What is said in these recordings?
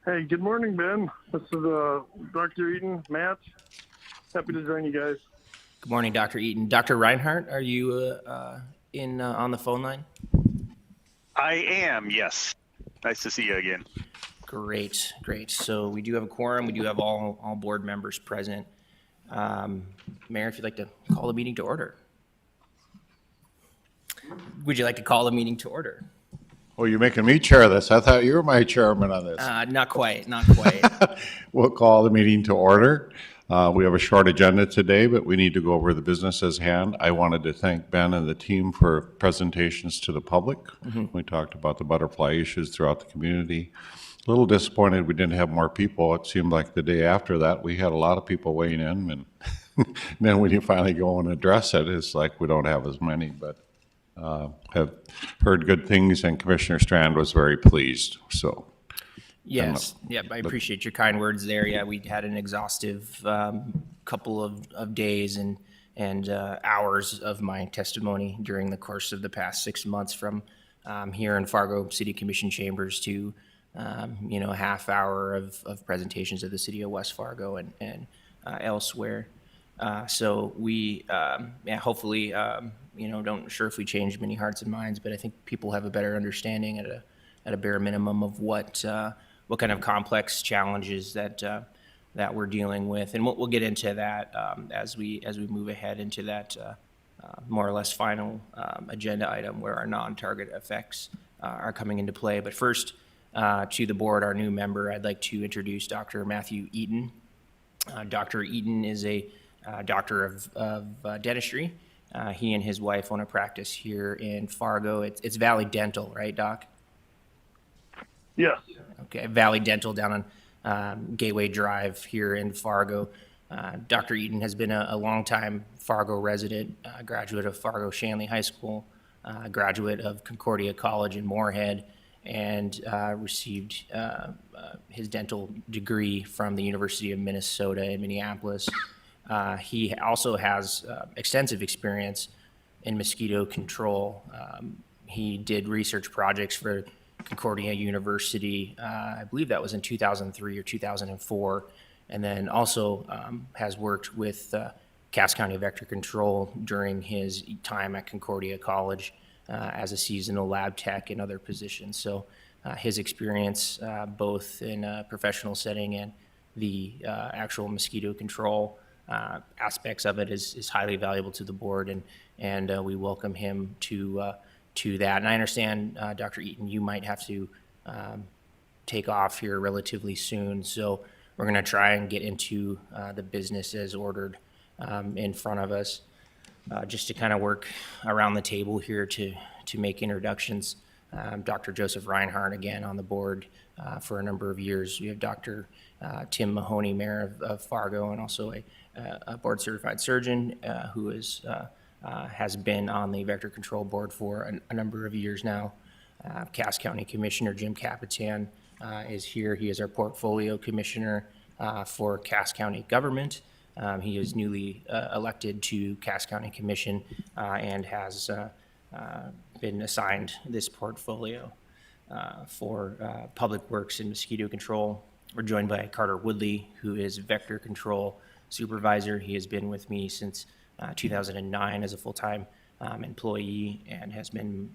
Hey, good morning, Ben. This is Dr. Eden, Matt. Happy to join you guys. Good morning, Dr. Eaton. Dr. Reinhardt, are you on the phone line? I am, yes. Nice to see you again. Great, great. So we do have a quorum. We do have all board members present. Mayor, if you'd like to call the meeting to order. Would you like to call the meeting to order? Oh, you're making me chair this. I thought you were my chairman on this. Not quite, not quite. We'll call the meeting to order. We have a short agenda today, but we need to go over the business at hand. I wanted to thank Ben and the team for presentations to the public. We talked about the butterfly issues throughout the community. A little disappointed we didn't have more people. It seemed like the day after that, we had a lot of people weighing in, and then when you finally go and address it, it's like we don't have as many, but have heard good things, and Commissioner Strand was very pleased, so. Yes, yep, I appreciate your kind words there. Yeah, we had an exhaustive couple of days and hours of my testimony during the course of the past 6 months, from here in Fargo City Commission chambers to a half hour of presentations at the city of West Fargo and elsewhere. So we, hopefully, don't sure if we changed many hearts and minds, but I think people have a better understanding at a bare minimum of what kind of complex challenges that we're dealing with, and we'll get into that as we move ahead into that more or less final agenda item where our non-target effects are coming into play. But first, to the board, our new member, I'd like to introduce Dr. Matthew Eaton. Dr. Eaton is a doctor of dentistry. He and his wife own a practice here in Fargo. It's Valley Dental, right, Doc? Yes. Okay, Valley Dental down on Gateway Drive here in Fargo. Dr. Eaton has been a longtime Fargo resident, graduate of Fargo Shanley High School, graduate of Concordia College in Moorhead, and received his dental degree from the University of Minnesota in Minneapolis. He also has extensive experience in mosquito control. He did research projects for Concordia University, I believe that was in 2003 or 2004, and then also has worked with Cass County Vector Control during his time at Concordia College as a seasonal lab tech and other positions. So his experience both in a professional setting and the actual mosquito control aspects of it is highly valuable to the board, and we welcome him to that. And I understand, Dr. Eaton, you might have to take off here relatively soon, so we're going to try and get into the business as ordered in front of us. Just to kind of work around the table here to make introductions. Dr. Joseph Reinhardt, again, on the board for a number of years. We have Dr. Tim Mahoney, Mayor of Fargo, and also a board-certified surgeon who has been on the Vector Control Board for a number of years now. Cass County Commissioner Jim Capitan is here. He is our portfolio commissioner for Cass County government. He is newly elected to Cass County Commission and has been assigned this portfolio for public works and mosquito control. We're joined by Carter Woodley, who is Vector Control Supervisor. He has been with me since 2009 as a full-time employee and has been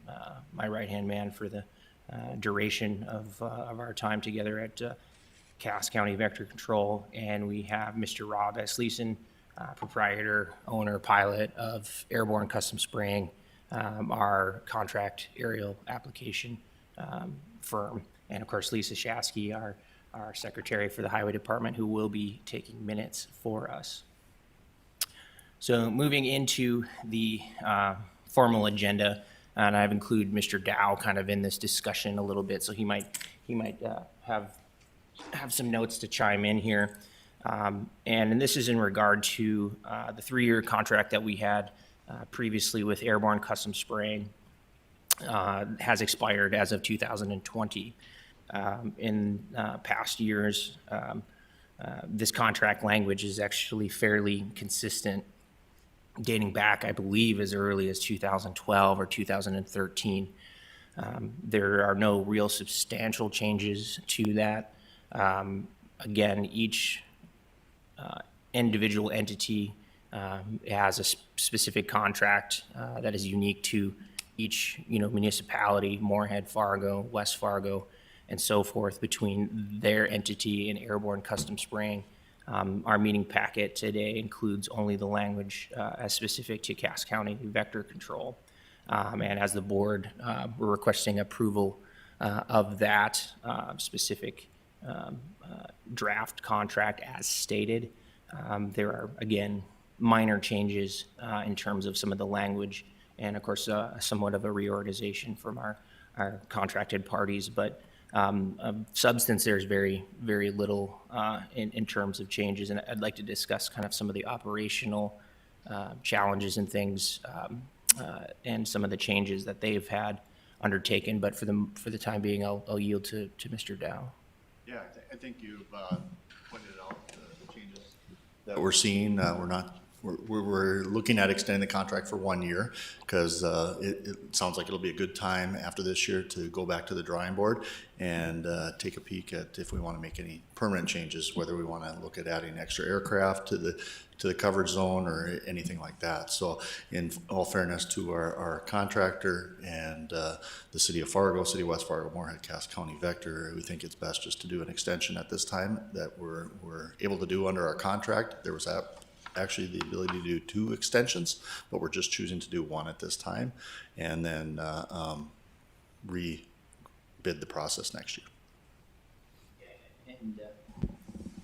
my right-hand man for the duration of our time together at Cass County Vector Control. And we have Mr. Rob S. Leeson, proprietor, owner, pilot of Airborne Custom Spraying, our contract aerial application firm. And of course, Lisa Shasky, our secretary for the Highway Department, who will be taking minutes for us. So moving into the formal agenda, and I've included Mr. Dow kind of in this discussion a little bit, so he might have some notes to chime in here. And this is in regard to the 3-year contract that we had previously with Airborne Custom Spraying. Has expired as of 2020. In past years, this contract language is actually fairly consistent, dating back, I believe, as early as 2012 or 2013. There are no real substantial changes to that. Again, each individual entity has a specific contract that is unique to each, municipality, Moorhead, Fargo, West Fargo, and so forth, between their entity and Airborne Custom Spraying. Our meeting packet today includes only the language as specific to Cass County vector control. And as the board, we're requesting approval of that specific draft contract as stated. There are, again, minor changes in terms of some of the language and, of course, somewhat of a reorganization from our contracted parties. But of substance, there's very, very little in terms of changes. And I'd like to discuss kind of some of the operational challenges and things and some of the changes that they've had undertaken. But for the time being, I'll yield to Mr. Dow. Yeah, I think you've pointed out the changes that we're seeing. We're looking at extending the contract for 1 year because it sounds like it'll be a good time after this year to go back to the drawing board and take a peek at if we want to make any permanent changes, whether we want to look at adding extra aircraft to the coverage zone or anything like that. So in all fairness to our contractor and the city of Fargo, city of West Fargo, Moorhead, Cass County Vector, we think it's best just to do an extension at this time that we're able to do under our contract. There was actually the ability to do 2 extensions, but we're just choosing to do 1 at this time, and then re-bid the process next year. And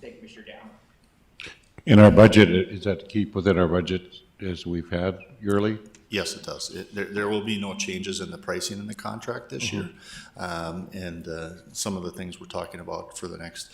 thank you, Mr. Dow. In our budget, is that to keep within our budget as we've had yearly? Yes, it does. There will be no changes in the pricing in the contract this year. And some of the things we're talking about for the next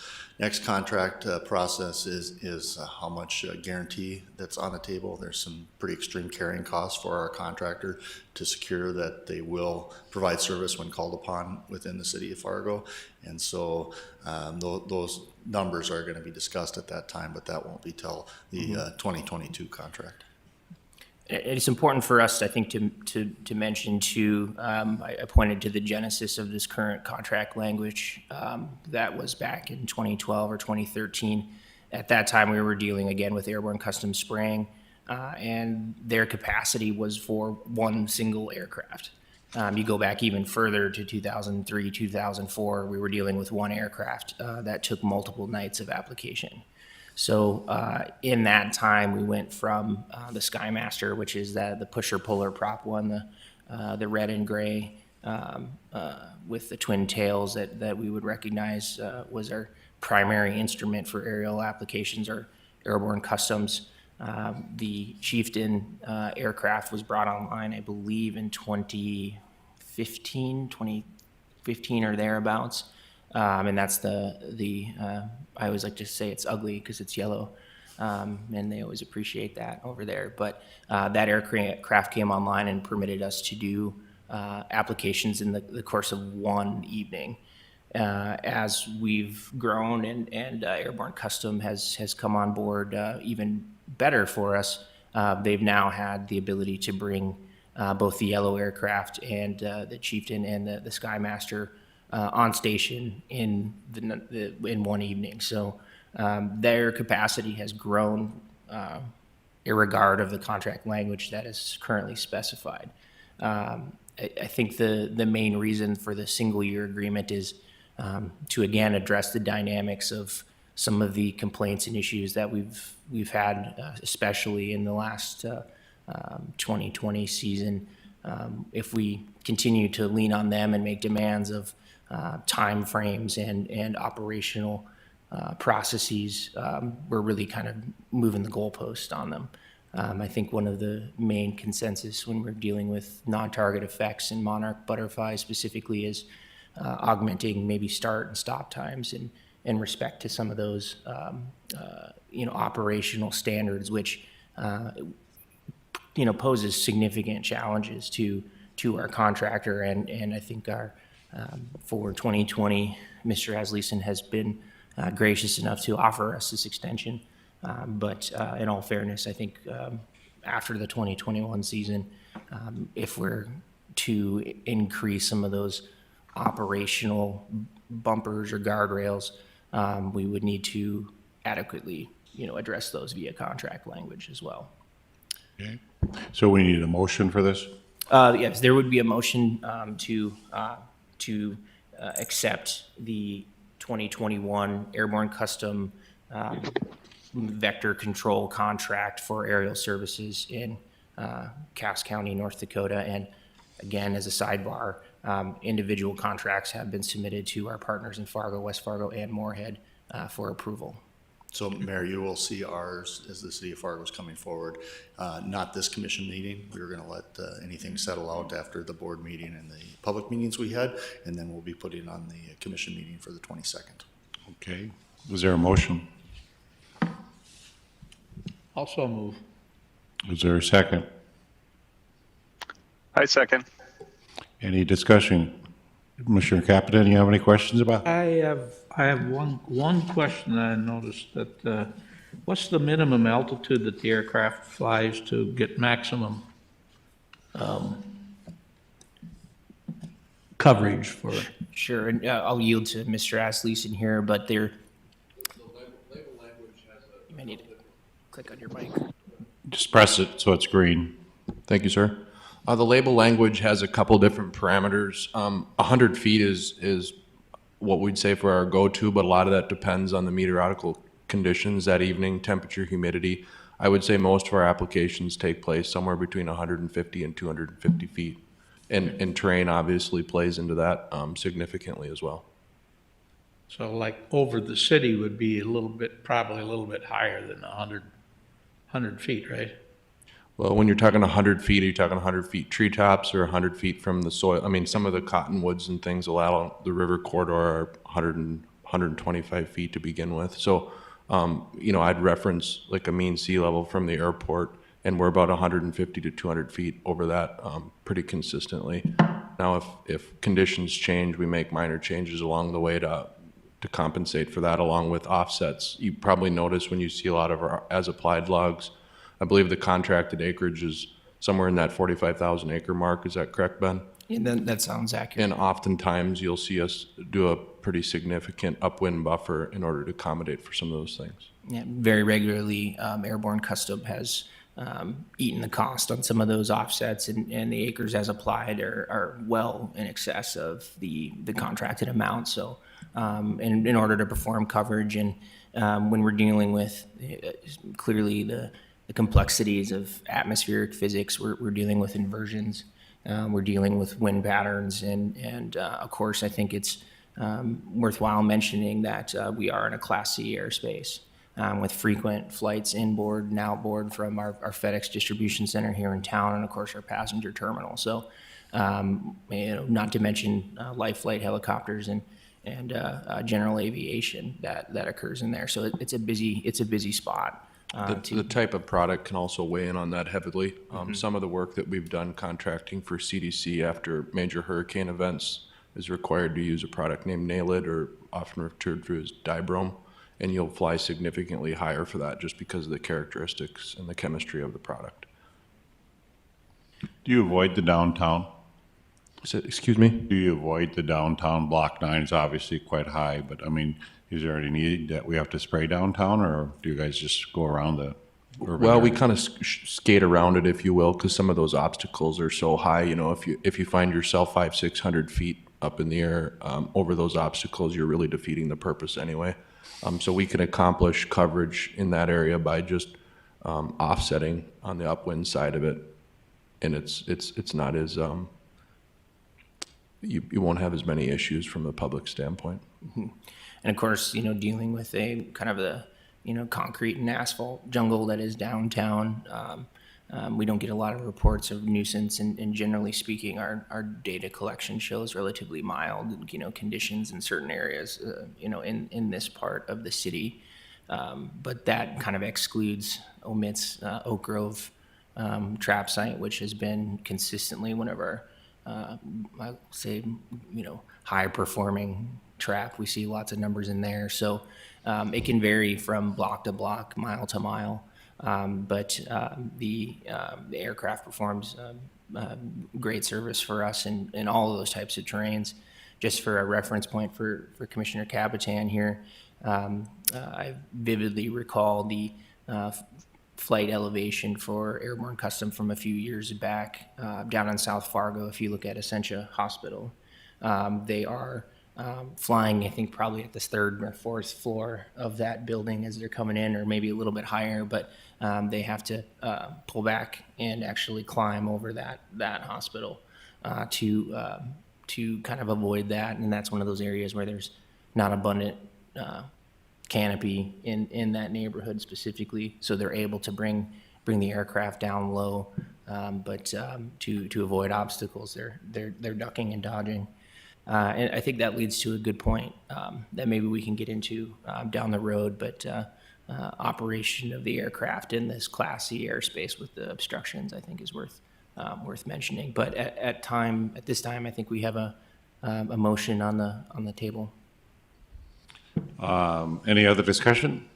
contract process is how much guarantee that's on the table. There's some pretty extreme carrying costs for our contractor to secure that they will provide service when called upon within the city of Fargo. And so those numbers are going to be discussed at that time, but that won't be till the 2022 contract. It's important for us, I think, to mention too. I pointed to the genesis of this current contract language. That was back in 2012 or 2013. At that time, we were dealing again with Airborne Custom Spraying, and their capacity was for 1 single aircraft. You go back even further to 2003, 2004, we were dealing with 1 aircraft that took multiple nights of application. So in that time, we went from the Skymaster, which is the pusher-puller prop one, the red and gray with the twin tails that we would recognize was our primary instrument for aerial applications or airborne customs. The Chieftain aircraft was brought online, I believe, in 2015 or thereabouts. And that's I always like to say it's ugly because it's yellow, and they always appreciate that over there. But that aircraft came online and permitted us to do applications in the course of 1 evening. As we've grown and Airborne Custom has come on board even better for us, they've now had the ability to bring both the yellow aircraft and the Chieftain and the Skymaster on station in 1 evening. So their capacity has grown irregard of the contract language that is currently specified. I think the main reason for the single year agreement is to again address the dynamics of some of the complaints and issues that we've had, especially in the last 2020 season. If we continue to lean on them and make demands of time frames and operational processes, we're really kind of moving the goalpost on them. I think one of the main consensus when we're dealing with non-target effects in Monarch butterflies specifically is augmenting maybe start and stop times in respect to some of those operational standards, which poses significant challenges to our contractor. And I think for 2020, Mr. Asleason has been gracious enough to offer us this extension. But in all fairness, I think after the 2021 season, if we're to increase some of those operational bumpers or guardrails, we would need to adequately, address those via contract language as well. Okay. So we need a motion for this? Yes, there would be a motion to accept the 2021 Airborne Custom Vector Control Contract for aerial services in Cass County, North Dakota. And again, as a sidebar, individual contracts have been submitted to our partners in Fargo, West Fargo, and Moorhead for approval. So Mayor, you will see ours as the city of Fargo is coming forward. Not this commission meeting. We were going to let anything settle out after the board meeting and the public meetings we had, and then we'll be putting on the commission meeting for the 22nd. Okay. Was there a motion? Also move. Is there a second? I second. Any discussion? Commissioner Capitan, you have any questions about? I have one question I noticed that, what's the minimum altitude that the aircraft flies to get maximum coverage for? Sure, and I'll yield to Mr. Asleason here, but there. You may need to click on your mic. Just press it so it's green. Thank you, sir. The label language has a couple different parameters. 100 feet is what we'd say for our go-to, but a lot of that depends on the meteorological conditions that evening, temperature, humidity. I would say most of our applications take place somewhere between 150 and 250 feet. And terrain obviously plays into that significantly as well. So like over the city would be probably a little bit higher than 100 feet, right? Well, when you're talking 100 feet, are you talking 100 feet treetops or 100 feet from the soil? I mean, some of the cottonwoods and things along the river corridor are 125 feet to begin with. So, I'd reference like a mean sea level from the airport, and we're about 150 to 200 feet over that pretty consistently. Now, if conditions change, we make minor changes along the way to compensate for that, along with offsets. You probably notice when you see a lot of our as-applied logs, I believe the contracted acreage is somewhere in that 45,000 acre mark. Is that correct, Ben? Yeah, that sounds accurate. And oftentimes you'll see us do a pretty significant upwind buffer in order to accommodate for some of those things. Yeah, very regularly, Airborne Custom has eaten the cost on some of those offsets, and the acres as applied are well in excess of the contracted amount. So, in order to perform coverage, and when we're dealing with clearly the complexities of atmospheric physics, we're dealing with inversions, we're dealing with wind patterns, and of course, I think it's worthwhile mentioning that we are in a Class C airspace with frequent flights inboard and outboard from our FedEx distribution center here in town, and of course our passenger terminal. So, not to mention light flight helicopters and general aviation that occurs in there. So it's a busy spot. The type of product can also weigh in on that heavily. Some of the work that we've done contracting for CDC after major hurricane events is required to use a product named Nailed, or often referred to as dibrome, and you'll fly significantly higher for that just because of the characteristics and the chemistry of the product. Do you avoid the downtown? Excuse me? Do you avoid the downtown? Block 9 is obviously quite high, but I mean, is there any need that we have to spray downtown, or do you guys just go around the urban Well, we area? kind of skate around it, if you will, because some of those obstacles are so high. If you find yourself 500-600 feet up in the air over those obstacles, you're really defeating the purpose anyway. So we can accomplish coverage in that area by just offsetting on the upwind side of it, and it's not as you won't have as many issues from a public standpoint. Mm-hmm. And of course, dealing with a kind of the, concrete and asphalt jungle that is downtown, we don't get a lot of reports of nuisance, and generally speaking, our data collection shows relatively mild, conditions in certain areas, in this part of the city. But that kind of omits Oak Grove trap site, which has been consistently one of our, I say, high performing trap. We see lots of numbers in there. So it can vary from block to block, mile to mile. But the aircraft performs great service for us in all of those types of terrains. Just for a reference point for Commissioner Capitan here, I vividly recall the flight elevation for Airborne Custom from a few years back down in South Fargo. If you look at Essentia Hospital, they are flying, I think, probably at the third or fourth floor of that building as they're coming in, or maybe a little bit higher, but they have to pull back and actually climb over that hospital to kind of avoid that. And that's one of those areas where there's not abundant canopy in that neighborhood specifically, so they're able to bring the aircraft down low, but to avoid obstacles, they're ducking and dodging. And I think that leads to a good point that maybe we can get into down the road, but operation of the aircraft in this Class C airspace with the obstructions, I think, is worth mentioning. But at this time, I think we have a motion on the table. Any other discussion?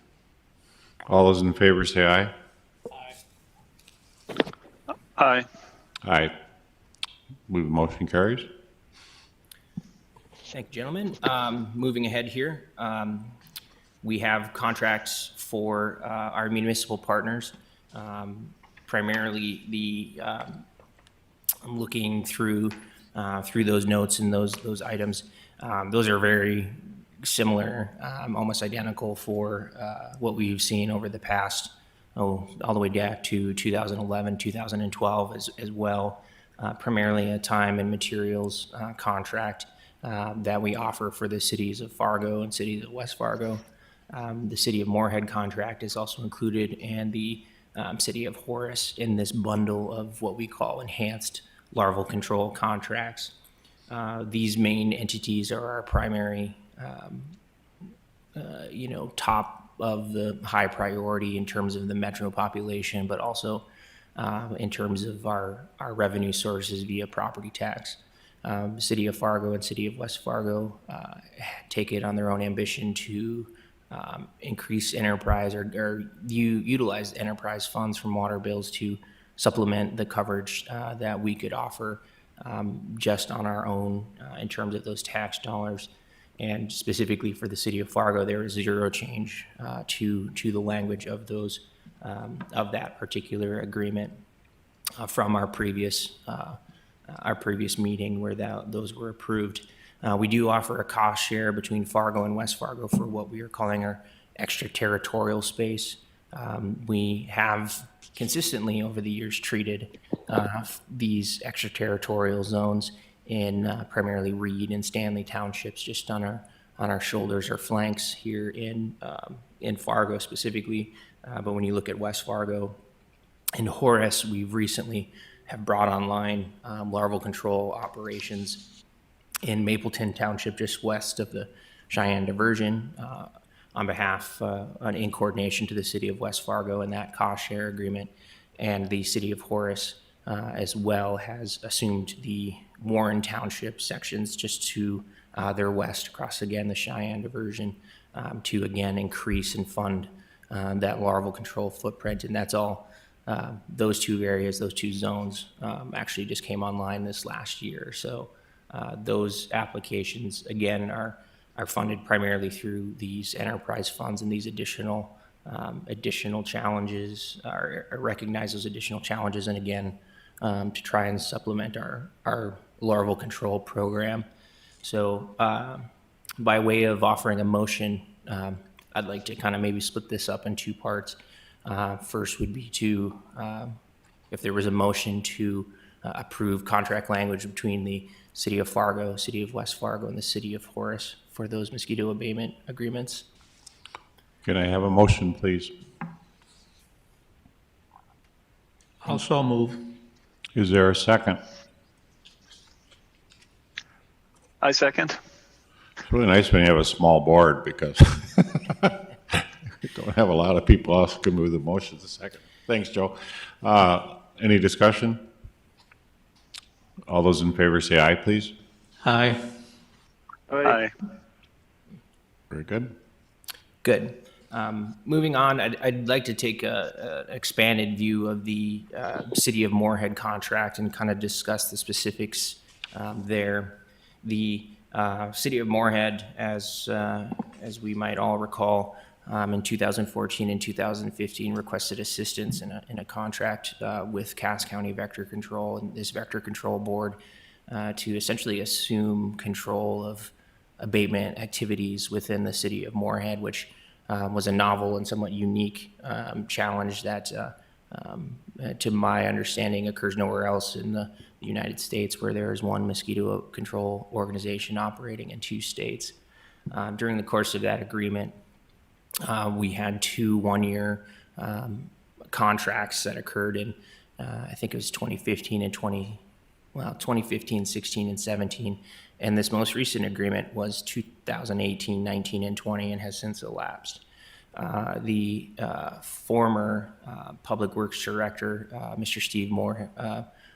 All those in favor say aye. Aye. Aye. Move motion carries. Thank you, gentlemen. Moving ahead here, we have contracts for our municipal partners. Primarily, I'm looking through those notes and those items. Those are very similar, almost identical for what we've seen over the past, all the way back to 2011, 2012 as well. Primarily a time and materials contract that we offer for the cities of Fargo and cities of West Fargo. The City of Moorhead contract is also included, and the City of Horace in this bundle of what we call enhanced larval control contracts. These main entities are our primary, top of the high priority in terms of the metro population, but also in terms of our revenue sources via property tax. City of Fargo and City of West Fargo take it on their own ambition to increase enterprise or utilize enterprise funds from water bills to supplement the coverage that we could offer just on our own in terms of those tax dollars. And specifically for the City of Fargo, there is zero change to the language of those of that particular agreement from our previous meeting where those were approved. We do offer a cost share between Fargo and West Fargo for what we are calling our extraterritorial space. We have consistently over the years treated these extraterritorial zones in primarily Reed and Stanley townships, just on our shoulders or flanks here in Fargo specifically. But when you look at West Fargo and Horace, we've recently have brought online larval control operations in Mapleton Township, just west of the Cheyenne diversion, on behalf, in coordination to the City of West Fargo and that cost share agreement. And the City of Horace as well has assumed the Warren Township sections just to their west across, again, the Cheyenne diversion to, again, increase and fund that larval control footprint. And that's all, those two areas, those two zones actually just came online this last year. So those applications, again, are funded primarily through these enterprise funds, and these additional challenges or recognize those additional challenges, and again, to try and supplement our larval control program. So by way of offering a motion, I'd like to kind of maybe split this up in two parts. First would be to, if there was a motion to approve contract language between the City of Fargo, City of West Fargo, and the City of Horace for those mosquito abatement agreements. Can I have a motion, please? Also move. Is there a second? I second. It's really nice when you have a small board because we don't have a lot of people else who can move the motions a second. Thanks, Joe. Any discussion? All those in favor say aye, please. Aye. Aye. Very good. Good. Moving on, I'd like to take an expanded view of the City of Moorhead contract and kind of discuss the specifics there. The City of Moorhead, as as we might all recall, in 2014 and 2015 requested assistance in a contract with Cass County Vector Control and this Vector Control Board to essentially assume control of abatement activities within the city of Moorhead, which was a novel and somewhat unique challenge that, to my understanding, occurs nowhere else in the United States, where there is one mosquito control organization operating in 2 states. During the course of that agreement, we had 2 one-year contracts that occurred in, I think it was 2015 and 2015, 16, and 17. And this most recent agreement was 2018, 19, and 20, and has since elapsed. The former Public Works Director, Mr. Steve Moore,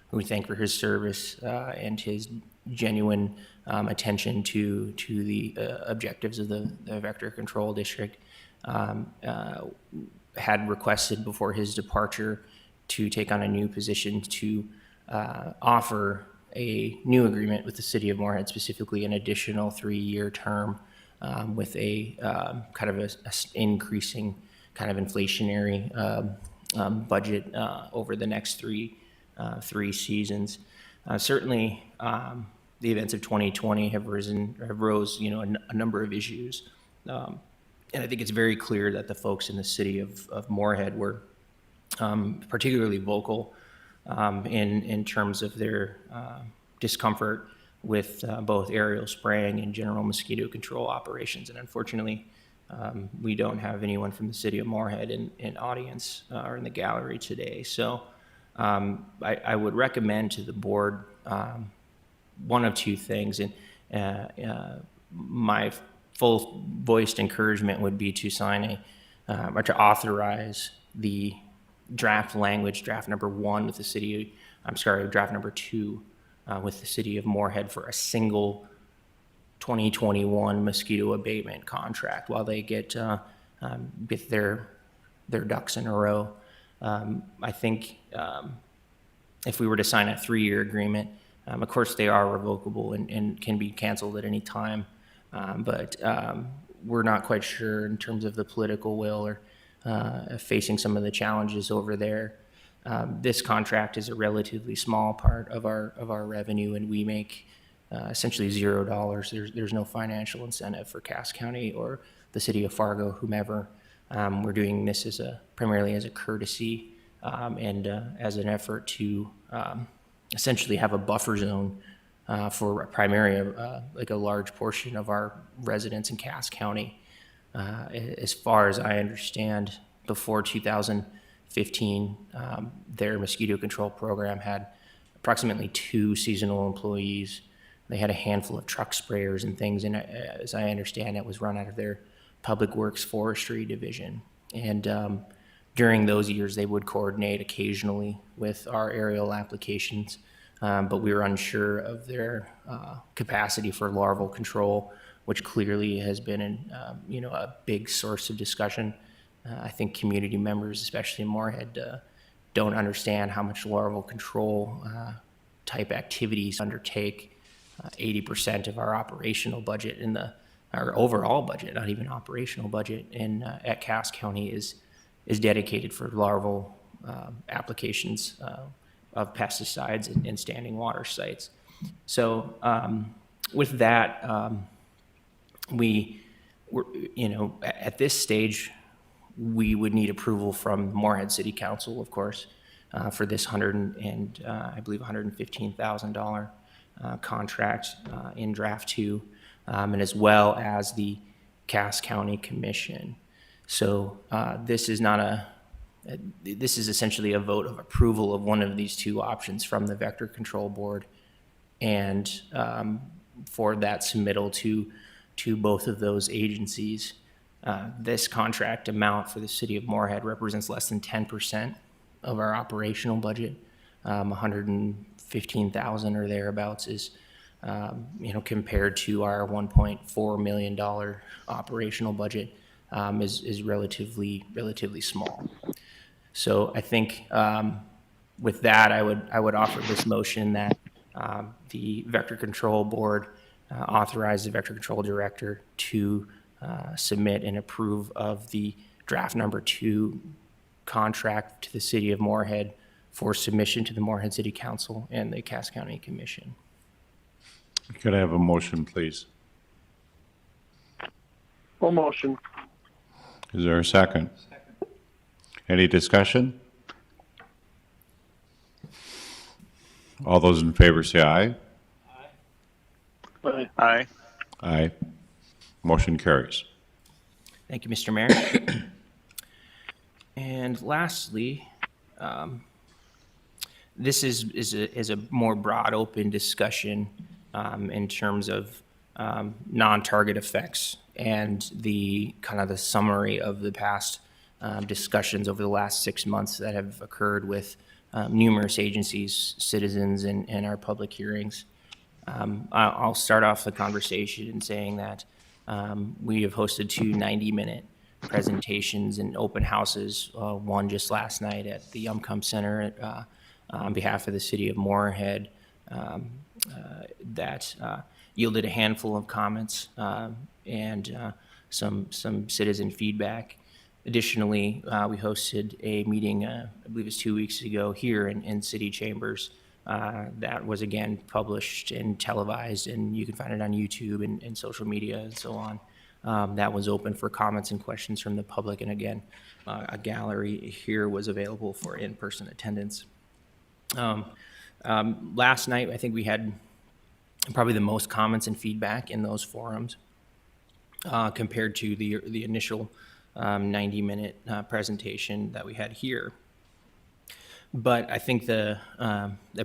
who we thank for his service and his genuine attention to the objectives of the Vector Control District, had requested before his departure to take on a new position to offer a new agreement with the city of Moorhead, specifically an additional 3-year term with a kind of a increasing kind of inflationary budget over the next three seasons. Certainly, the events of 2020 have rose, a number of issues. And I think it's very clear that the folks in the city of Moorhead were particularly vocal in terms of their discomfort with both aerial spraying and general mosquito control operations. And unfortunately, we don't have anyone from the city of Moorhead in audience or in the gallery today. So I would recommend to the board one of 2 things. And my full voiced encouragement would be to sign or to authorize the draft language, draft number 1 with the city, draft number 2 with the city of Moorhead for a single 2021 mosquito abatement contract while they get their ducks in a row. I think if we were to sign a 3-year agreement, of course they are revocable and can be canceled at any time, but we're not quite sure in terms of the political will or facing some of the challenges over there. This contract is a relatively small part of our revenue, and we make essentially $0. There's no financial incentive for Cass County or the city of Fargo, whomever. We're doing this primarily as a courtesy and as an effort to essentially have a buffer zone for primarily like a large portion of our residents in Cass County. As far as I understand, before 2015, their mosquito control program had approximately 2 seasonal employees. They had a handful of truck sprayers and things, and as I understand, it was run out of their Public Works Forestry division. And during those years, they would coordinate occasionally with our aerial applications, but we were unsure of their capacity for larval control, which clearly has been a big source of discussion. I think community members, especially in Moorhead, don't understand how much larval control type activities undertake. 80% of our operational budget our overall budget, not even operational budget, at Cass County is dedicated for larval applications of pesticides in standing water sites. So with that, at this stage, we would need approval from Moorhead City Council, of course, for this $115,000 contract in draft 2, and as well as the Cass County Commission. So this is essentially a vote of approval of one of these 2 options from the Vector Control Board, and for that submittal to both of those agencies. This contract amount for the city of Moorhead represents less than 10% of our operational budget. $115,000 or thereabouts is, compared to our $1.4 million operational budget, is relatively small. So I think with that, I would offer this motion that the Vector Control Board authorize the Vector Control Director to submit and approve of the draft number 2 contract to the city of Moorhead for submission to the Moorhead City Council and the Cass County Commission. Could I have a motion, please? Full motion. Is there a second? Any discussion? All those in favor say aye. Aye. Aye. Aye. Motion carries. Thank you, Mr. Mayor. And lastly, this is a more broad, open discussion in terms of non-target effects and the kind of the summary of the past discussions over the last 6 months that have occurred with numerous agencies, citizens, and our public hearings. I'll start off the conversation in saying that we have hosted 2 90-minute presentations and open houses, one just last night at the Umcum Center on behalf of the city of Moorhead, that yielded a handful of comments and some citizen feedback. Additionally, we hosted a meeting, I believe it was 2 weeks ago, here in city chambers. That was again published and televised, and you can find it on YouTube and social media and so on. That was open for comments and questions from the public, and again, a gallery here was available for in-person attendance. Last night, I think we had probably the most comments and feedback in those forums compared to the initial 90-minute presentation that we had here. But I think the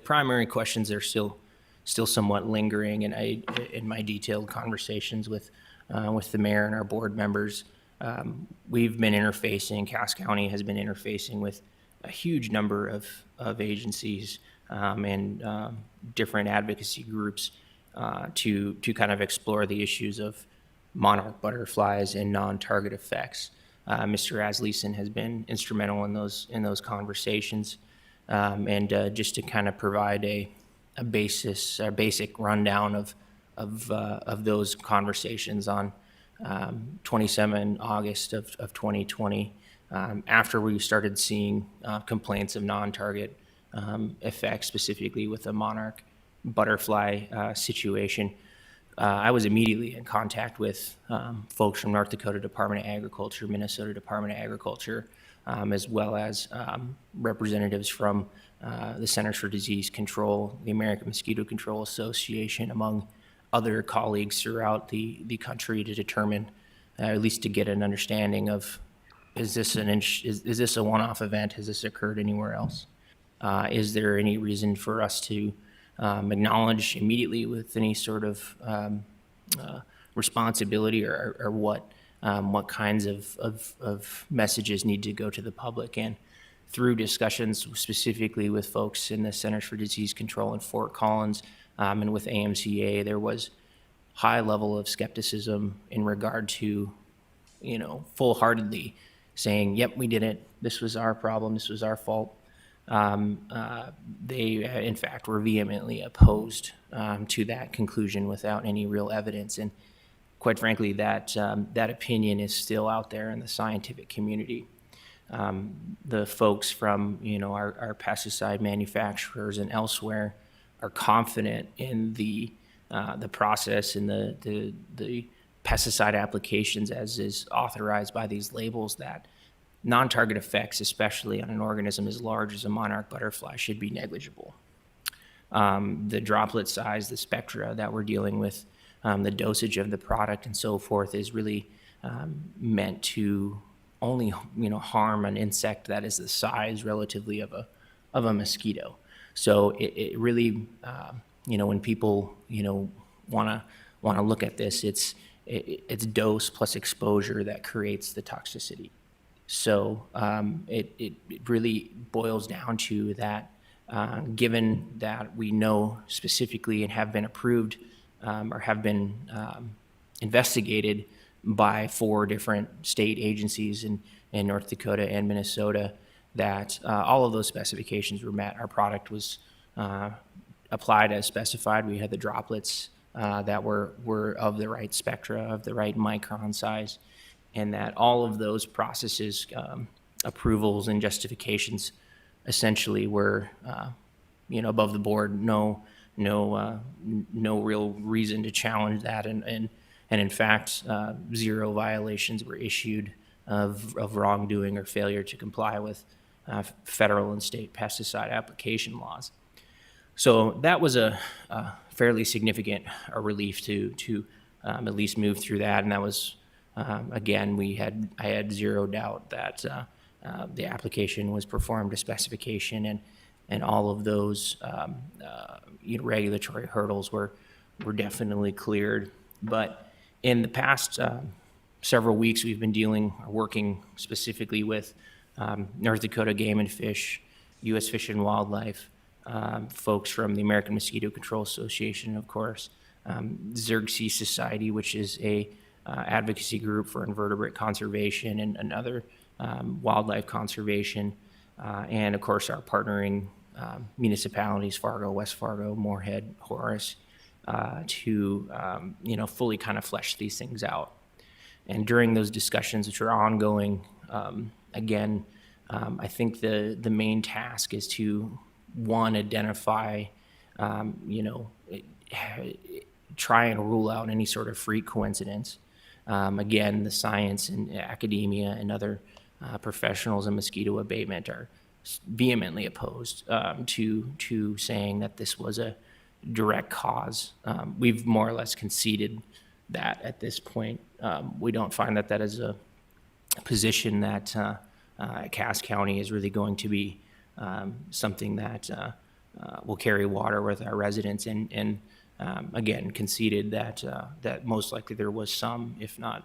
primary questions are still somewhat lingering, and in my detailed conversations with the mayor and our board members, we've been interfacing. Cass County has been interfacing with a huge number of agencies and different advocacy groups to kind of explore the issues of monarch butterflies and non-target effects. Mr. Asleason has been instrumental in those conversations. And just to kind of provide a basic rundown of those conversations on 27 August of 2020, after we started seeing complaints of non-target effects, specifically with the monarch butterfly situation, I was immediately in contact with folks from North Dakota Department of Agriculture, Minnesota Department of Agriculture, as well as representatives from the Centers for Disease Control, the American Mosquito Control Association, among other colleagues throughout the country to determine, at least to get an understanding of, is this a one-off event? Has this occurred anywhere else? Is there any reason for us to acknowledge immediately with any sort of responsibility, or what kinds of messages need to go to the public? And through discussions specifically with folks in the Centers for Disease Control in Fort Collins and with AMCA, there was high level of skepticism in regard to, full-heartedly saying, yep, we did it. This was our problem. This was our fault. They, in fact, were vehemently opposed to that conclusion without any real evidence. And quite frankly, that opinion is still out there in the scientific community. The folks from, our pesticide manufacturers and elsewhere are confident in the process and the pesticide applications as is authorized by these labels, that non-target effects, especially on an organism as large as a monarch butterfly, should be negligible. The droplet size, the spectra that we're dealing with, the dosage of the product and so forth is really meant to only harm an insect that is the size relatively of a mosquito. So it really, when people want to look at this, it's dose plus exposure that creates the toxicity. So it really boils down to that. Given that we know specifically and have been approved or have been investigated by 4 different state agencies in North Dakota and Minnesota, that all of those specifications were met. Our product was applied as specified. We had the droplets that were of the right spectra, of the right micron size, and that all of those processes, approvals and justifications, essentially were, above the board. No real reason to challenge that, and in fact, 0 violations were issued of wrongdoing or failure to comply with federal and state pesticide application laws. So that was a fairly significant relief to at least move through that, and that was again, I had 0 doubt that the application was performed to specification, and all of those regulatory hurdles were definitely cleared. But in the past several weeks, we've been working specifically with North Dakota Game and Fish, U.S. Fish and Wildlife, folks from the American Mosquito Control Association, of course, Xerces Society, which is a advocacy group for invertebrate conservation and another wildlife conservation, and of course our partnering municipalities, Fargo, West Fargo, Moorhead, Horace, to fully kind of flesh these things out. And during those discussions, which are ongoing, again, I think the main task is to, one, identify, try and rule out any sort of freak coincidence. Again, the science and academia and other professionals in mosquito abatement are vehemently opposed to saying that this was a direct cause. We've more or less conceded that at this point. We don't find that is a position that Cass County is really going to be something that will carry water with our residents, and again, conceded that most likely there was some, if not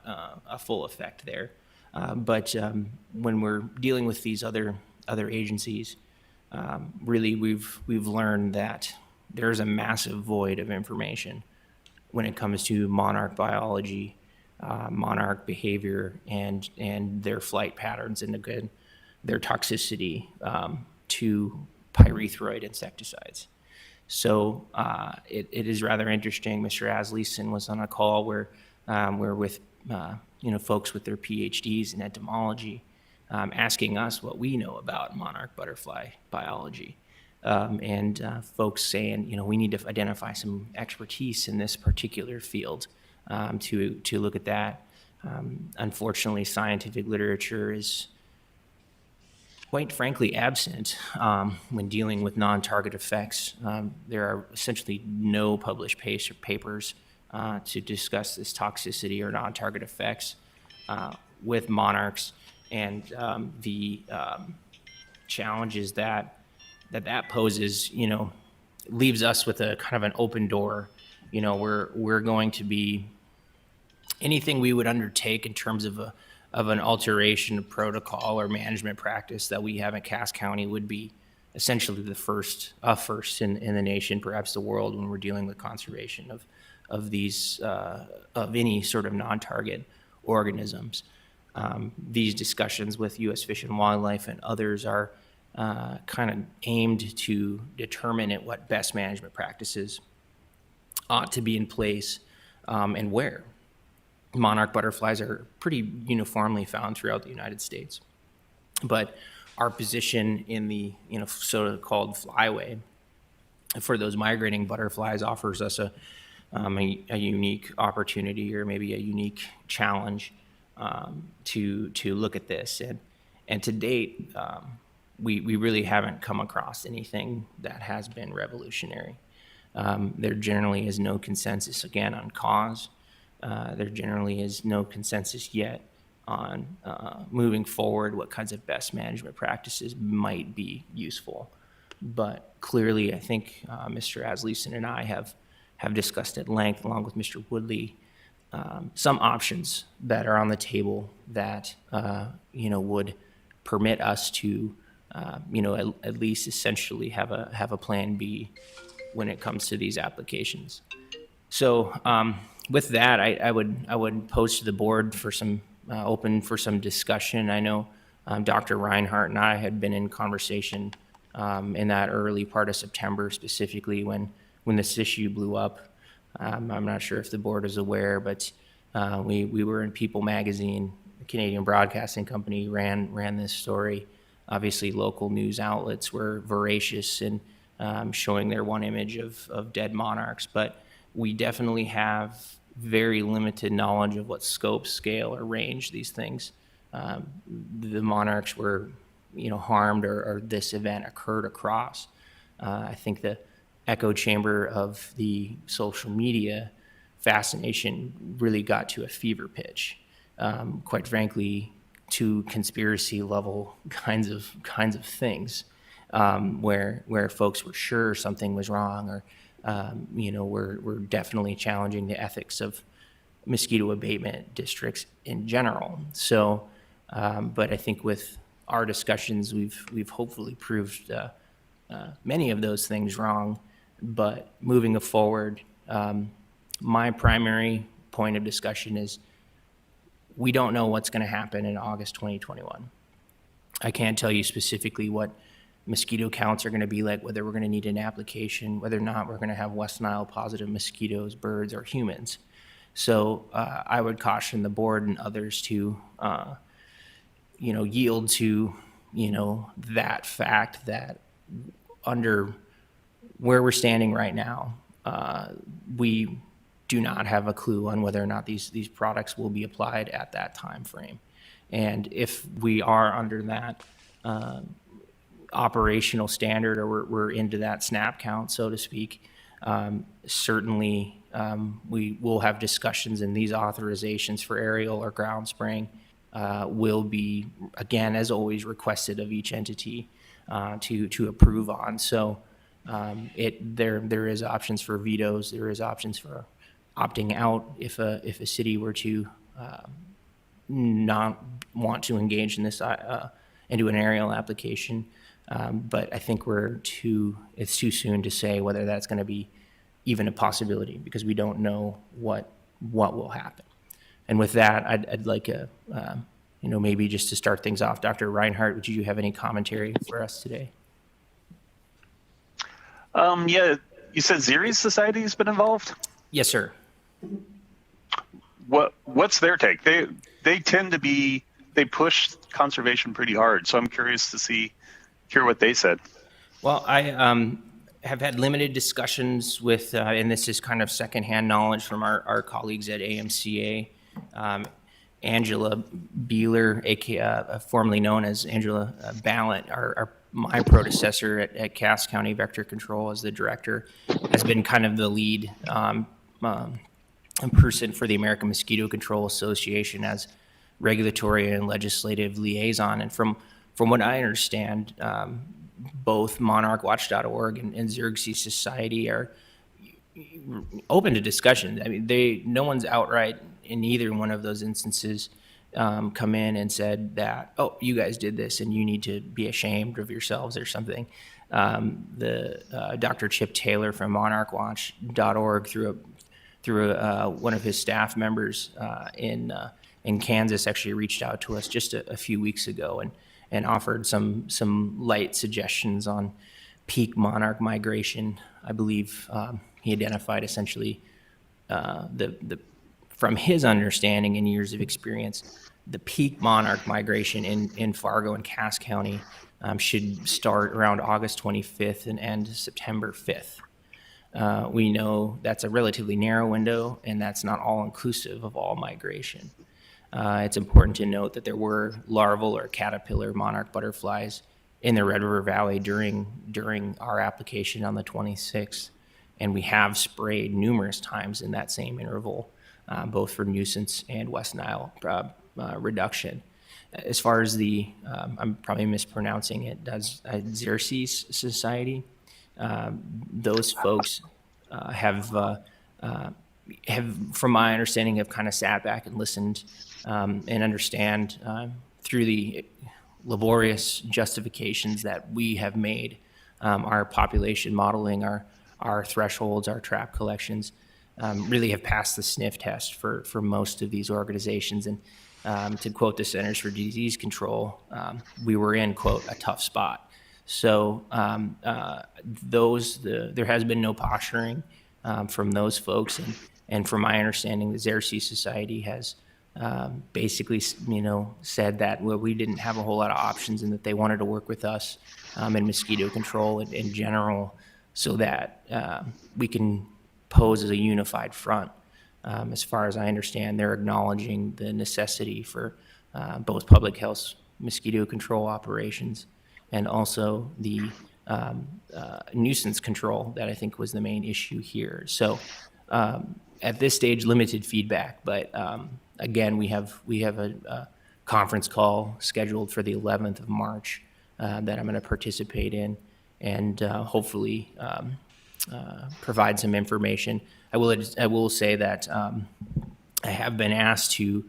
a full effect there. But when we're dealing with these other agencies, really we've learned that there's a massive void of information when it comes to monarch biology, monarch behavior, and their flight patterns, and again, their toxicity to pyrethroid insecticides. So it is rather interesting. Mr. Asleason was on a call where we're with folks with their PhDs in entomology, asking us what we know about monarch butterfly biology, and folks saying, we need to identify some expertise in this particular field to look at that. Unfortunately, scientific literature is quite frankly absent when dealing with non-target effects. There are essentially no published papers to discuss this toxicity or non-target effects with monarchs, and the challenges that poses, leaves us with a kind of an open door. We're going to be, anything we would undertake in terms of an alteration of protocol or management practice that we have in Cass County would be essentially the first in the nation, perhaps the world, when we're dealing with conservation of these of any sort of non-target organisms. These discussions with U.S. Fish and Wildlife and others are kind of aimed to determine what best management practices ought to be in place, and where. Monarch butterflies are pretty uniformly found throughout the United States, but our position in the so-called flyway for those migrating butterflies offers us a unique opportunity, or maybe a unique challenge to look at this. And to date, we really haven't come across anything that has been revolutionary. There generally is no consensus, again, on cause. There generally is no consensus yet on moving forward what kinds of best management practices might be useful. But clearly, I think Mr. Asleason and I have discussed at length, along with Mr. Woodley, some options that are on the table that would permit us to at least essentially have a plan B when it comes to these applications. So with that, I would pose to the board for some open for some discussion. I know Dr. Reinhardt and I had been in conversation in that early part of September, specifically when this issue blew up. I'm not sure if the board is aware, but we were in People magazine, a Canadian broadcasting company, ran this story. Obviously, local news outlets were voracious in showing their one image of dead monarchs, but we definitely have very limited knowledge of what scope, scale, or range these things. The monarchs were, harmed, or this event occurred across. I think the echo chamber of the social media fascination really got to a fever pitch. Quite frankly, to conspiracy level kinds of things, where folks were sure something was wrong, or we're definitely challenging the ethics of mosquito abatement districts in general. So, but I think with our discussions, we've hopefully proved many of those things wrong. But moving forward, my primary point of discussion is we don't know what's going to happen in August 2021. I can't tell you specifically what mosquito counts are going to be like, whether we're going to need an application, whether or not we're going to have West Nile positive mosquitoes, birds, or humans. So I would caution the board and others to, yield to, that fact that under where we're standing right now, we do not have a clue on whether or not these products will be applied at that time frame. And if we are under that operational standard, or we're into that snap count, so to speak, certainly we will have discussions, and these authorizations for aerial or ground spraying will be, again, as always, requested of each entity to approve on. So there is options for vetoes. There is options for opting out if a city were to not want to engage in this into an aerial application. But I think it's too soon to say whether that's going to be even a possibility, because we don't know what will happen. And with that, I'd like maybe just to start things off, Dr. Reinhardt, would you have any commentary for us today? Yeah, you said Xeres Society has been involved? Yes, sir. What's their take? They tend to be, they push conservation pretty hard, so I'm curious to hear what they said. Well, I have had limited discussions with, and this is kind of secondhand knowledge from our colleagues at AMCA. Angela Beeler, formerly known as Angela Ballant, my predecessor at Cass County Vector Control as the director, has been kind of the lead person for the American Mosquito Control Association as regulatory and legislative liaison. And from what I understand, both monarchwatch.org and Xerces Society are open to discussion. I mean, no one's outright in either one of those instances come in and said that, oh, you guys did this and you need to be ashamed of yourselves or something. Dr. Chip Taylor from monarchwatch.org through one of his staff members in Kansas actually reached out to us just a few weeks ago and offered some light suggestions on peak monarch migration. I believe he identified essentially from his understanding and years of experience, the peak monarch migration in Fargo and Cass County should start around August 25th and end September 5th. We know that's a relatively narrow window, and that's not all inclusive of all migration. It's important to note that there were larval or caterpillar monarch butterflies in the Red River Valley during our application on the 26th, and we have sprayed numerous times in that same interval, both for nuisance and West Nile reduction. As far as I'm probably mispronouncing it, Xerces Society, those folks have, from my understanding, have kind of sat back and listened and understand through the laborious justifications that we have made, our population modeling, our thresholds, our trap collections, really have passed the sniff test for most of these organizations. And to quote the Centers for Disease Control, we were in, quote, a tough spot. So there has been no posturing from those folks. And from my understanding, the Xerces Society has basically, said that, well, we didn't have a whole lot of options and that they wanted to work with us in mosquito control in general so that we can pose as a unified front. As far as I understand, they're acknowledging the necessity for both public health mosquito control operations and also the nuisance control that I think was the main issue here. So at this stage, limited feedback, but again, we have a conference call scheduled for the 11th of March that I'm going to participate in and hopefully provide some information. I will say that I have been asked to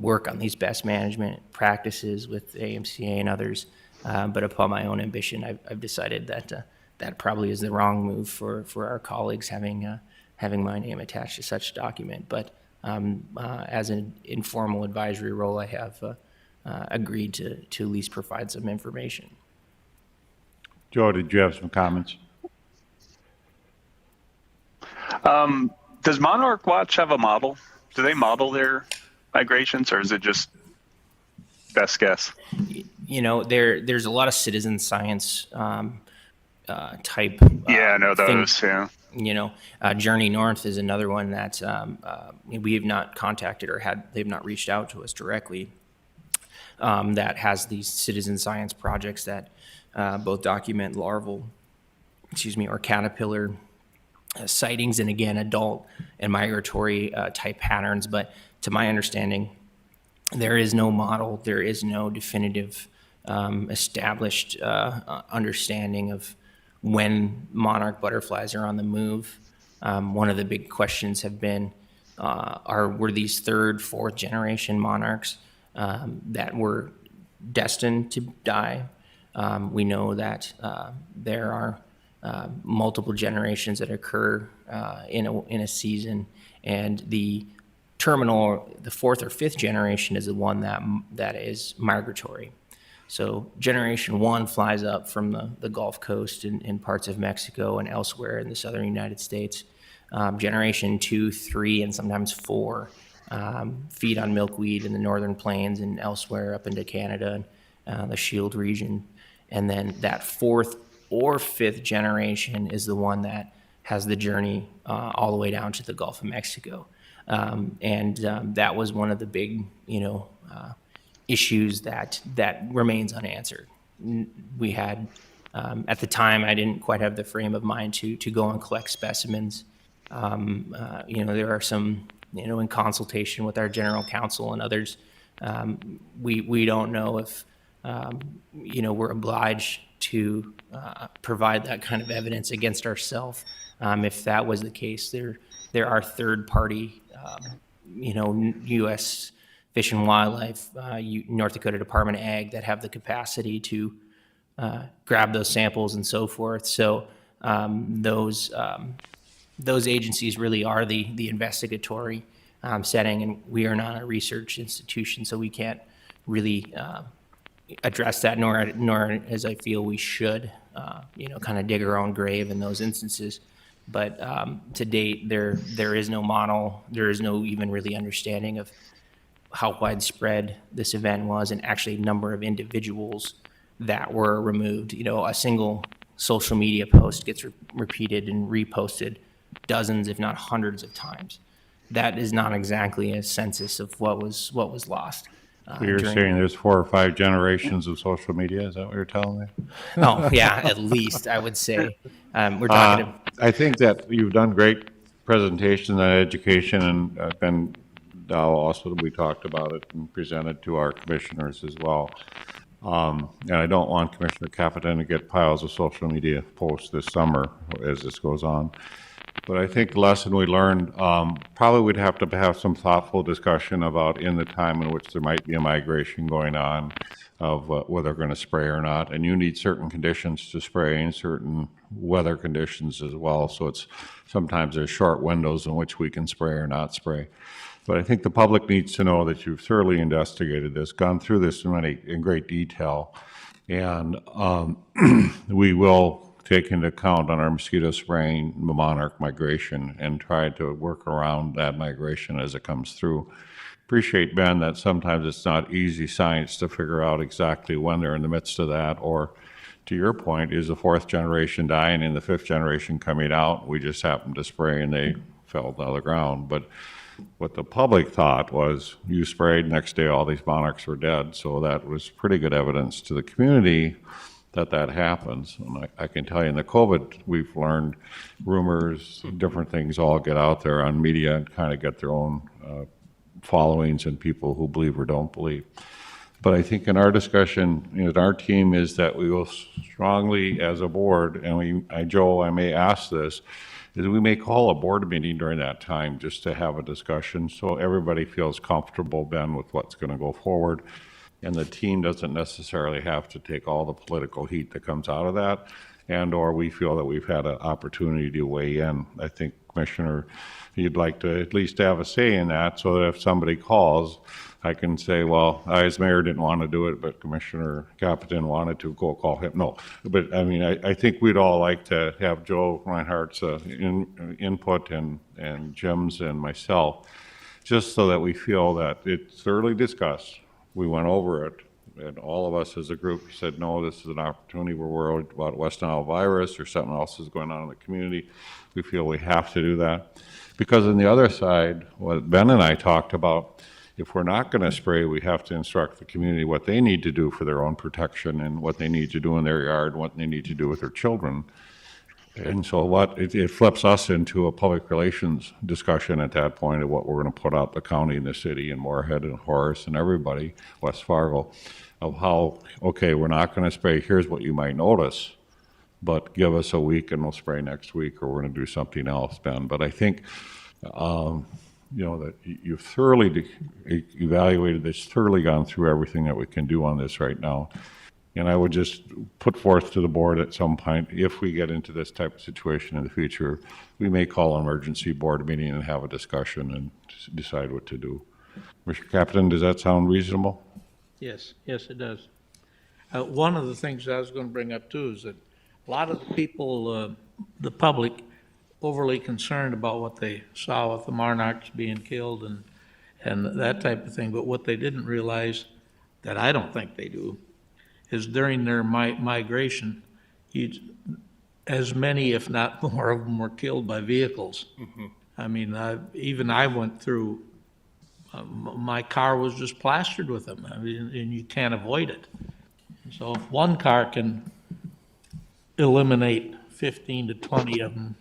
work on these best management practices with AMCA and others, but upon my own ambition, I've decided that that probably is the wrong move for our colleagues having my name attached to such document. But as an informal advisory role, I have agreed to at least provide some information. Joe, did you have some comments? Does Monarch Watch have a model? Do they model their migrations, or is it just best guess? There's a lot of citizen science type. Yeah, I know those. Things. Yeah. Journey North is another one that we have not contacted or they've not reached out to us directly. That has these citizen science projects that both document larval, or caterpillar sightings, and again, adult and migratory type patterns. But to my understanding, there is no model, there is no definitive established understanding of when monarch butterflies are on the move. One of the big questions have been, were these third, fourth generation monarchs that were destined to die? We know that there are multiple generations that occur in a season, and the fourth or fifth generation is the one that is migratory. So generation 1 flies up from the Gulf Coast in parts of Mexico and elsewhere in the southern United States. Generation 2, 3, and sometimes 4 feed on milkweed in the northern plains and elsewhere up into Canada and the Shield region. And then that fourth or fifth generation is the one that has the journey all the way down to the Gulf of Mexico. That was one of the big, issues that remains unanswered. We had, at the time, I didn't quite have the frame of mind to go and collect specimens. There are some, in consultation with our general counsel and others, we don't know if, we're obliged to provide that kind of evidence against ourselves. If that was the case, there are third-party, U.S. Fish and Wildlife, North Dakota Department of Ag that have the capacity to grab those samples and so forth. So those agencies really are the investigatory setting, and we are not a research institution, so we can't really address that, nor as I feel we should, kind of dig our own grave in those instances. But to date, there is no model, there is no even really understanding of how widespread this event was, and actually number of individuals that were removed. A single social media post gets repeated and reposted dozens, if not hundreds of times. That is not exactly a census of what was lost. So you're saying there's 4 or 5 generations of social media? Is that what you're telling me? Oh, yeah, at least, I would say. We're talking I think that you've done great presentations on education, and been also we talked about it and presented to our commissioners as well. And I don't want Commissioner Capitan to get piles of social media posts this summer as this goes on. But I think the lesson we learned, probably we'd have to have some thoughtful discussion about in the time in which there might be a migration going on of whether they're going to spray or not. And you need certain conditions to spray and certain weather conditions as well. So sometimes there's short windows in which we can spray or not spray. But I think the public needs to know that you've thoroughly investigated this, gone through this in great detail. And we will take into account on our mosquito spraying the monarch migration and try to work around that migration as it comes through. Appreciate, Ben, that sometimes it's not easy science to figure out exactly when they're in the midst of that, or to your point, is the fourth generation dying and the fifth generation coming out? We just happened to spray and they fell to the ground. But what the public thought was you sprayed, next day all these monarchs were dead. So that was pretty good evidence to the community that that happens. And I can tell you in the COVID, we've learned rumors, different things all get out there on media and kind of get their own followings and people who believe or don't believe. But I think in our discussion, in our team, is that we will strongly, as a board, and Joe, I may ask this, is we may call a board meeting during that time just to have a discussion so everybody feels comfortable, Ben, with what's going to go forward. And the team doesn't necessarily have to take all the political heat that comes out of that, and or we feel that we've had an opportunity to weigh in. I think, Commissioner, you'd like to at least have a say in that so that if somebody calls, I can say, well, I as mayor didn't want to do it, but Commissioner Capitan wanted to, go call him. No, but I mean, I think we'd all like to have Joe Reinhardt's input and Jim's and myself, just so that we feel that it's thoroughly discussed. We went over it, and all of us as a group said, no, this is an opportunity. We're worried about West Nile virus or something else is going on in the community. We feel we have to do that. Because on the other side, what Ben and I talked about, if we're not going to spray, we have to instruct the community what they need to do for their own protection and what they need to do in their yard, and what they need to do with their children. And so it flips us into a public relations discussion at that point of what we're going to put out the county and the city and Moorhead and Horace and everybody, West Fargo, of how, okay, we're not going to spray, here's what you might notice, but give us a week and we'll spray next week, or we're going to do something else, Ben. But I think, that you've thoroughly evaluated this, thoroughly gone through everything that we can do on this right now. And I would just put forth to the board at some point, if we get into this type of situation in the future, we may call an emergency board meeting and have a discussion and decide what to do. Mr. Captain, does that sound reasonable? Yes, it does. One of the things I was going to bring up too is that a lot of the people, the public, overly concerned about what they saw with the monarchs being killed and that type of thing. But what they didn't realize, that I don't think they do, is during their migration, as many, if not more of them, were killed by vehicles. Mm-hmm. I mean, I went through, my car was just plastered with them. I mean, and you can't avoid it. So if one car can eliminate 15 to 20 of them,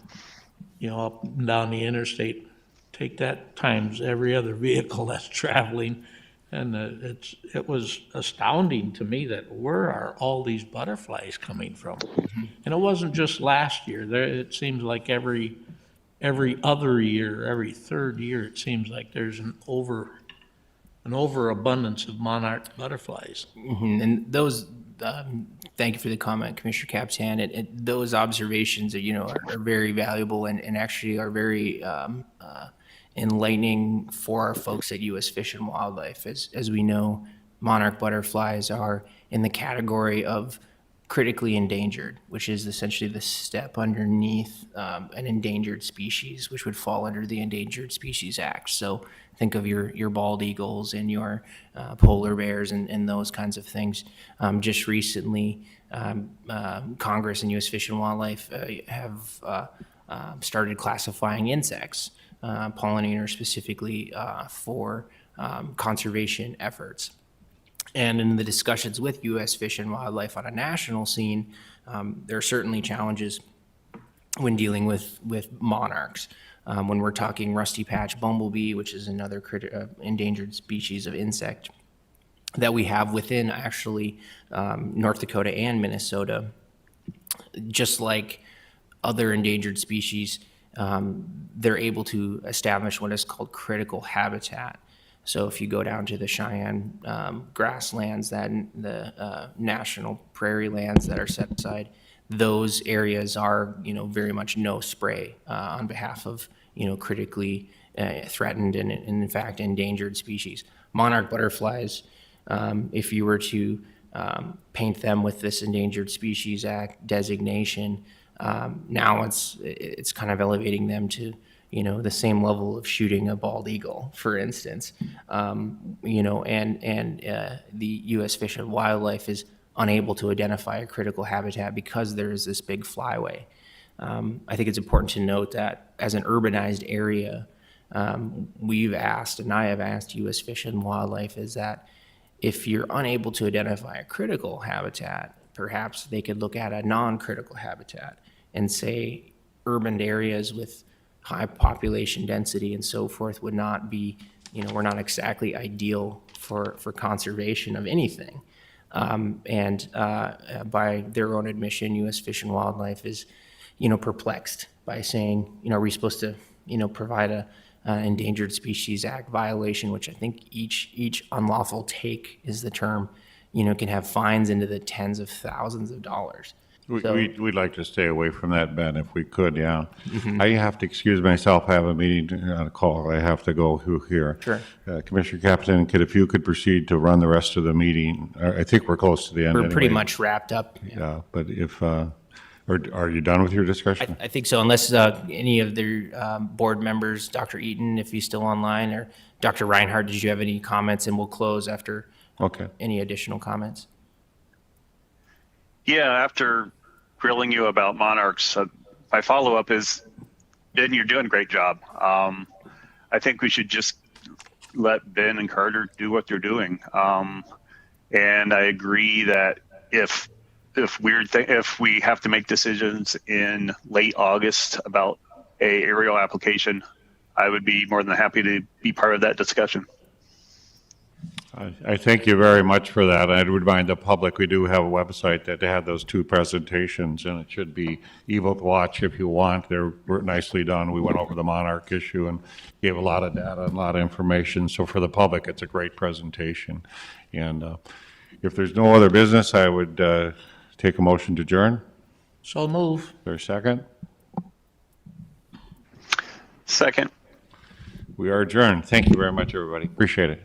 up and down the interstate, take that times every other vehicle that's traveling. And it was astounding to me that where are all these butterflies coming from? Mm-hmm. And it wasn't just last year. It seems like every other year, every third year, it seems like there's an overabundance of monarch butterflies. Mm-hmm. And those, thank you for the comment, Commissioner Captan. Those observations are very valuable and actually are very enlightening for our folks at U.S. Fish and Wildlife. As we know, monarch butterflies are in the category of critically endangered, which is essentially the step underneath an endangered species, which would fall under the Endangered Species Act. So think of your bald eagles and your polar bears and those kinds of things. Just recently, Congress and U.S. Fish and Wildlife have started classifying insects, pollinators specifically, for conservation efforts. And in the discussions with U.S. Fish and Wildlife on a national scene, there are certainly challenges when dealing with monarchs. When we're talking rusty patch bumblebee, which is another endangered species of insect that we have within actually North Dakota and Minnesota, just like other endangered species, they're able to establish what is called critical habitat. So if you go down to the Cheyenne grasslands, the national prairie lands that are set aside, those areas are, very much no spray on behalf of, critically threatened and in fact endangered species. Monarch butterflies, if you were to paint them with this Endangered Species Act designation. Now it's kind of elevating them to, the same level of shooting a bald eagle, for instance. And the U.S. Fish and Wildlife is unable to identify a critical habitat because there is this big flyway. I think it's important to note that as an urbanized area, we've asked, and I have asked U.S. Fish and Wildlife, is that if you're unable to identify a critical habitat, perhaps they could look at a non-critical habitat and say urban areas with high population density and so forth would not be, we're not exactly ideal for conservation of anything. By their own admission, U.S. Fish and Wildlife is, perplexed by saying, are we supposed to, provide a Endangered Species Act violation, which I think each unlawful take is the term, can have fines into the tens of thousands of dollars. We'd like to stay away from that, Ben, if we could, yeah. I have to excuse myself. I have a meeting on a call. I have to go through here. Sure. Commissioner Captain, if you could proceed to run the rest of the meeting. I think we're close to the end We're pretty anyway. much wrapped up. Yeah, but if, or are you done with your discussion? I think so, unless any of the board members, Dr. Eaton, if he's still online, or Dr. Reinhardt, did you have any comments? And we'll close after Okay. any additional comments. Yeah, after grilling you about monarchs, my follow-up is, Ben, you're doing a great job. I think we should just let Ben and Carter do what they're doing. And I agree that if we have to make decisions in late August about a aerial application, I would be more than happy to be part of that discussion. I thank you very much for that. I'd remind the public, we do have a website that had those two presentations, and it should be able to watch if you want. They're nicely done. We went over the Monarch issue and gave a lot of data and a lot of information. So for the public, it's a great presentation. And if there's no other business, I would take a motion to adjourn. So move. Is there a second? Second. We are adjourned. Thank you very much, everybody. Appreciate it.